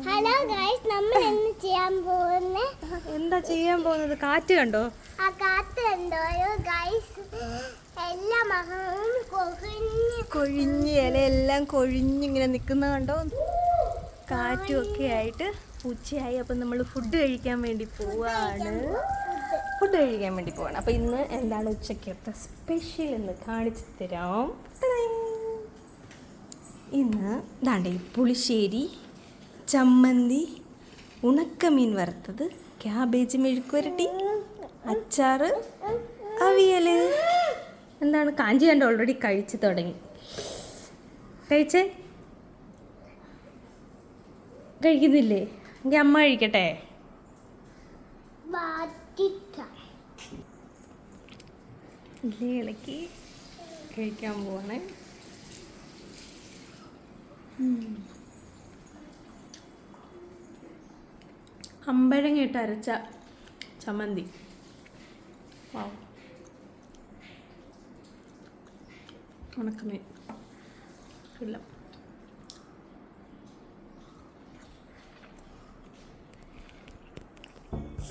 Hello guys, നമ്മൾ ഇന്ന് എന്താ ചെയ്യാൻ പോകുന്നത്? കാറ്റ് കണ്ടോ? ആ കാറ്റ് കണ്ടോ ഗൈസ്? എല്ലാ മരവും കൊഴിഞ്ഞ് ഇലയെല്ലാം കൊഴിഞ്ഞിങ്ങനെ നിൽക്കുന്ന കണ്ടോ? കാറ്റും ഒക്കെ ആയിട്ട് ഉച്ചയായി. അപ്പം നമ്മൾ ഫുഡ് കഴിക്കാൻ വേണ്ടി പോവാണ്. അപ്പം ഇന്ന് എന്താണ് ഉച്ചക്കത്തെ സ്പെഷ്യൽ എന്ന് കാണിച്ചു തരാം. ഇന്ന് ദാണ്ടേ പുളിശ്ശേരി, ചമ്മന്തി, ഉണക്കമീൻ വറുത്തത്, ക്യാബേജ് മെഴുക്കുവരട്ടി, അച്ചാറ്, അവിയൽ. എന്താണ് കാഞ്ചി കണ്ട് ഓൾറെഡി കഴിച്ചു തുടങ്ങി. കഴിക്കുന്നില്ലേ? എങ്കിൽ അമ്മ കഴിക്കട്ടെ. ഇല്ലേ, ഇളക്കി കഴിക്കാൻ പോവാണ്. അമ്പഴങ്ങ ഇട്ട് അരച്ച ചമ്മന്തി. ഉണക്കമീൻ ഇല്ല.